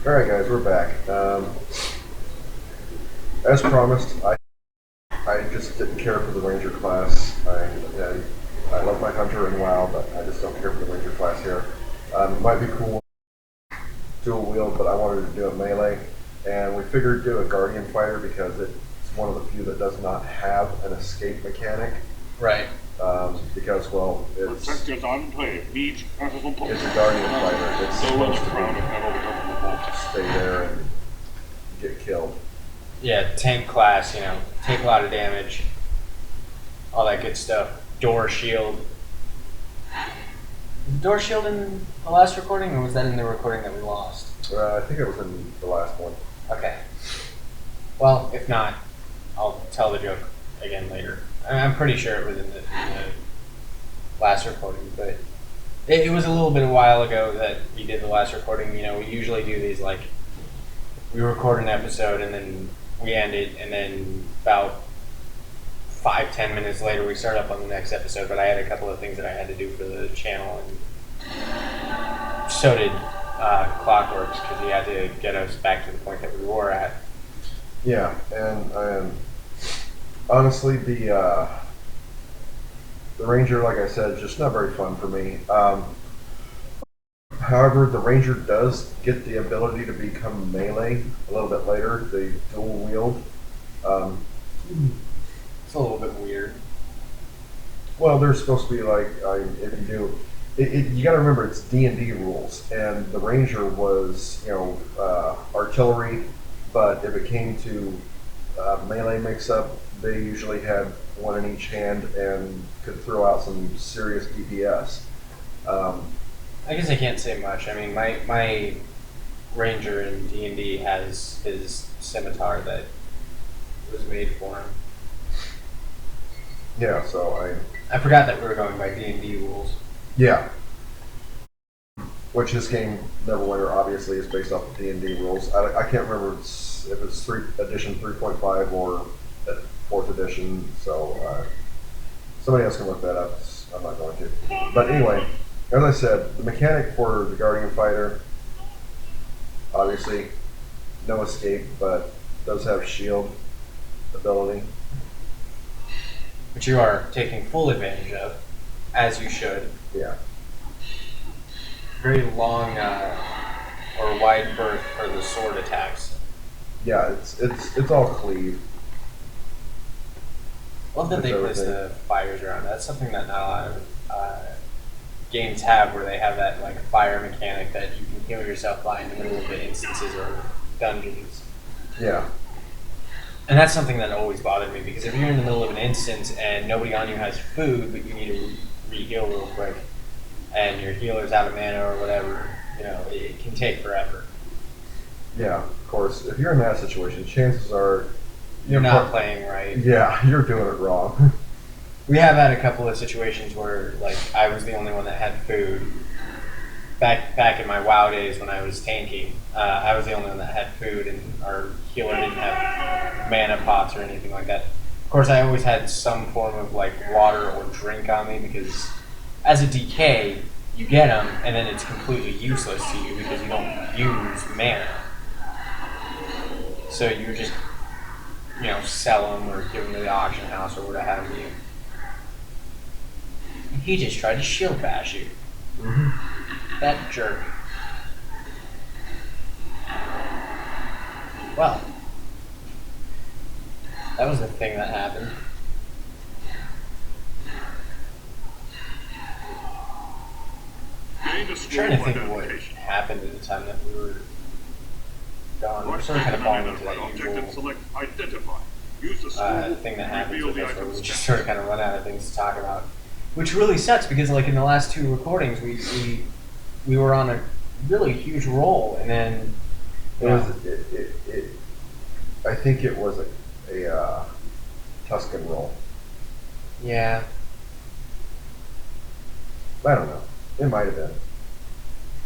Alright guys, we're back. As promised, I just didn't care for the Ranger class. I love my Hunter and WoW, but I just don't care for the Ranger class here. It might be cool dual wield, but I wanted to do it melee. And we figured do a Guardian Fighter because it's one of the few that does not have an escape mechanic. Right. Because, well, it's a Guardian Fighter. It's supposed to stay there and get killed. Yeah, tank class, take a lot of damage, all that good stuff. Door shield. Was door shield in the last recording, or was that in the recording that we lost? I think it was in the last one. Okay. Well, if not, I'll tell the joke again later. I'm pretty sure it was in the last recording, but it was a little bit a while ago that we did the last recording. We usually do these we record an episode and then we end it, and then about 5-10 minutes later we start up on the next episode. But I had a couple of things that I had to do for the channel, and so did Clockworks, because he had to get us back to the point that we were at. Yeah, and honestly, the Ranger, like I said, is just not very fun for me. However, the Ranger does get the ability to become melee a little bit later, the dual wield. It's a little bit weird. Well, they're supposed to be if you do, you got to remember it's D&D rules, and the Ranger was, artillery, but if it came to melee mix-up, they usually had one in each hand and could throw out some serious DPS. I guess I can't say much. I mean, my Ranger in D&D has his scimitar that was made for him. Yeah, so I forgot that we were going by D&D rules. Yeah. Which this game, Neverwinter, obviously is based off of D&D rules. I can't remember if it's edition 3.5 or 4th edition, so somebody else can look that up. I'm not going to. But anyway, as I said, the mechanic for the Guardian Fighter, obviously, no escape, but does have shield ability. Which you are taking full advantage of, as you should. Yeah. Very long or wide berth for the sword attacks. Yeah, it's all cleave. Love that they place the fires around. That's something that not a lot of games have, where they have that fire mechanic that you can heal yourself by in the middle of the instances or dungeons. Yeah. And that's something that always bothered me, because if you're in the middle of an instance and nobody on you has food, but you need to re-heal real quick, and your healer's out of mana or whatever, it can take forever. Yeah, of course. If you're in that situation, chances are you're not playing right. Yeah, you're doing it wrong. We have had a couple of situations where I was the only one that had food. Back in my WoW days when I was tanking, I was the only one that had food, and our healer didn't have mana pots or anything like that. Of course, I always had some form of water or drink on me, because as a DK, you get them, and then it's completely useless to you because you don't use mana. So you just, sell them or give them to the auction house or what have you. He just tried to shield bash you. Mm-hmm. That jerk. Well, that was the thing that happened. I'm trying to think of what happened at the time that we were gone. We're sort of kind of falling into that usual thing that happens with us, where we just sort of kind of run out of things to talk about. Which really sucks, because in the last two recordings, we were on a really huge roll, and then I think it was a Tuscan roll. Yeah. I don't know. It might have been.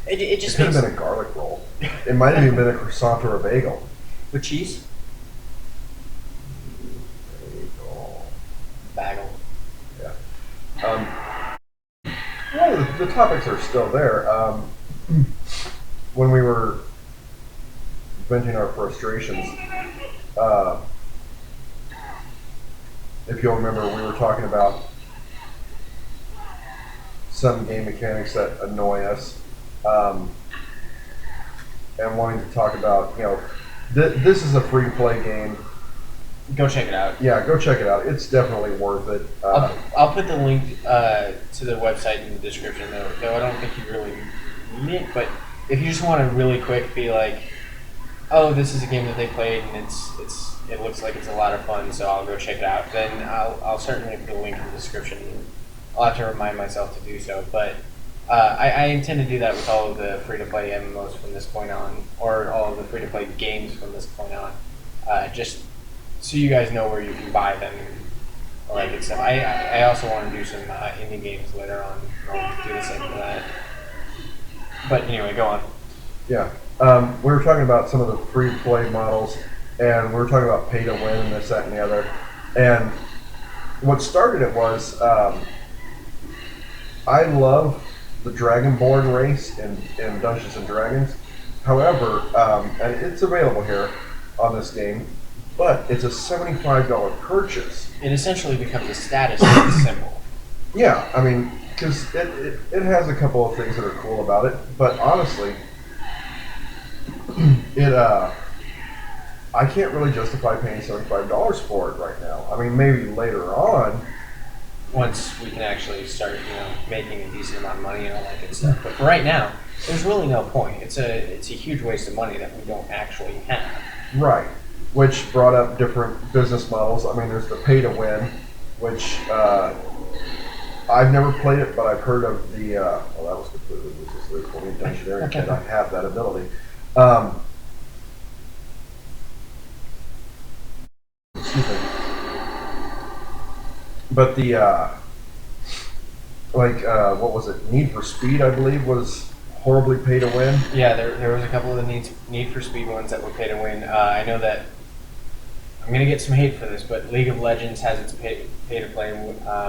It just could have been a garlic roll. It might have even been a croissant or a bagel. With cheese? Bagel. Yeah. Well, the topics are still there. When we were venting our frustrations. If you'll remember, we were talking about some game mechanics that annoy us, and wanting to talk about, this is a free-to-play game. Go check it out. Yeah, go check it out. It's definitely worth it. I'll put the link to the website in the description, though I don't think you really need it. But if you just want to really quick be like, oh, this is a game that they played and it looks like it's a lot of fun, so I'll go check it out, then I'll certainly put a link in the description. I'll have to remind myself to do so. But I intend to do that with all of the free-to-play MMOs from this point on, or all of the free-to-play games from this point on, just so you guys know where you can buy them and all that good stuff. I also want to do some indie games later on. I'll do the same for that. But anyway, go on. Yeah. We were talking about some of the free-to-play models, and we were talking about pay to win and this, that, and the other. And what started it was, I love the Dragonborn race in Dungeons and Dragons. However, and it's available here on this game, but it's a $75 purchase. It essentially becomes a status symbol. Yeah, I mean, because it has a couple of things that are cool about it, but honestly, I can't really justify paying $75 for it right now. I mean, maybe later on, once we can actually start, making a decent amount of money and all that good stuff. But for right now, there's really no point. It's a huge waste of money that we don't actually have. Right. Which brought up different business models. I mean, there's the pay to win, which I've never played it, but I've heard of the. Well, that was completely useless. For me, Dungeoneering cannot have that ability. Excuse me. But the what was it? Need for Speed, I believe, was horribly pay to win. Yeah, there was a couple of the Need for Speed ones that were pay to win. I know that I'm gonna get some hate for this, but League of Legends has its pay to play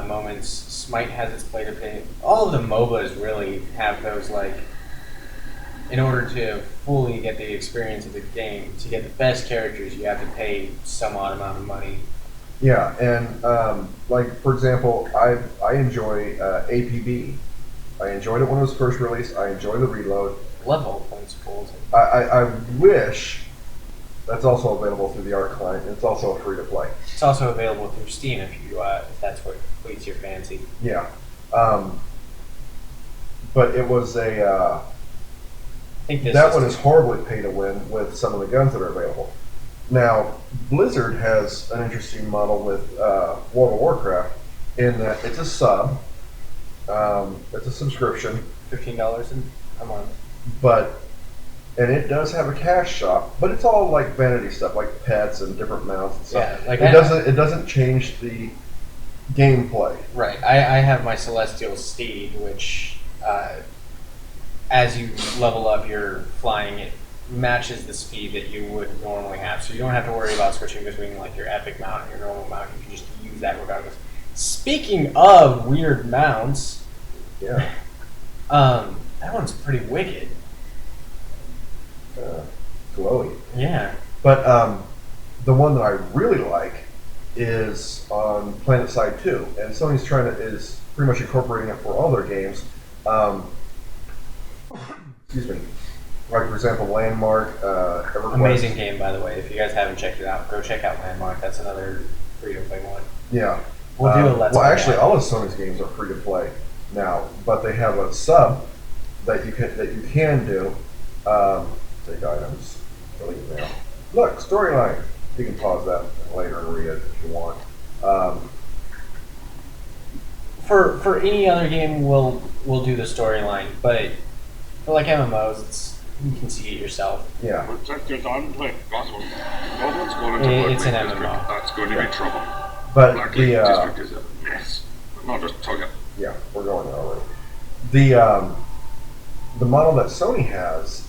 moments. Smite has its pay to pay. All of the MOBAs really have those, like, in order to fully get the experience of the game, to get the best characters, you have to pay some odd amount of money. Yeah, and like, for example, I enjoy APB. I enjoyed it when it was first released. I enjoy the reload. Love all points goals. I wish that's also available through the Art client. It's also free to play. It's also available through Steam if that's what pleases your fancy. Yeah, but it was a. I think that one is horribly pay to win with some of the guns that are available. Now, Blizzard has an interesting model with World of Warcraft in that it's a sub, it's a subscription. $15 a month. And it does have a cash shop, but it's all like vanity stuff, like pets and different mounts and stuff. Yeah, like it doesn't change the gameplay. Right. I have my Celestial Steed, which as you level up your flying, it matches the speed that you would normally have. So you don't have to worry about switching between like your epic mount and your normal mount. You can just use that regardless. Speaking of weird mounts, yeah, that one's pretty wicked. Glowy. Yeah. But the one that I really like is on Planet Side 2, and Sony's is pretty much incorporating it for all their games. Excuse me. Like, for example, Landmark, EverQuest. Amazing game, by the way. If you guys haven't checked it out, go check out Landmark. That's another free-to-play one. Yeah. We'll do a Let's Play. Actually, all of Sony's games are free to play now, but they have a sub that you can do. Take items, delete mail. Look, storyline. You can pause that later and read it if you want. For any other game, we'll do the storyline, but for like MMOs, you can see it yourself. Yeah. Protectors on plane. Goswell. Goswell's going into It's an Black Lake MMO. District. That's going to be trouble. But Black Lake District is a mess. Not just tug it. Yeah, we're going there already. The model that Sony has,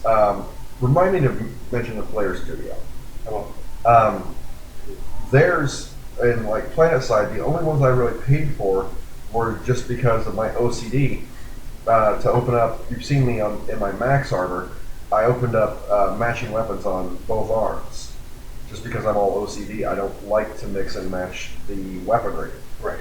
remind me to mention the Player Studio. There's, in like Planet Side, the only ones I really paid for were just because of my OCD. To open up, you've seen me in my Max armor, I opened up matching weapons on both arms. Just because I'm all OCD, I don't like to mix and match the weaponry. Right.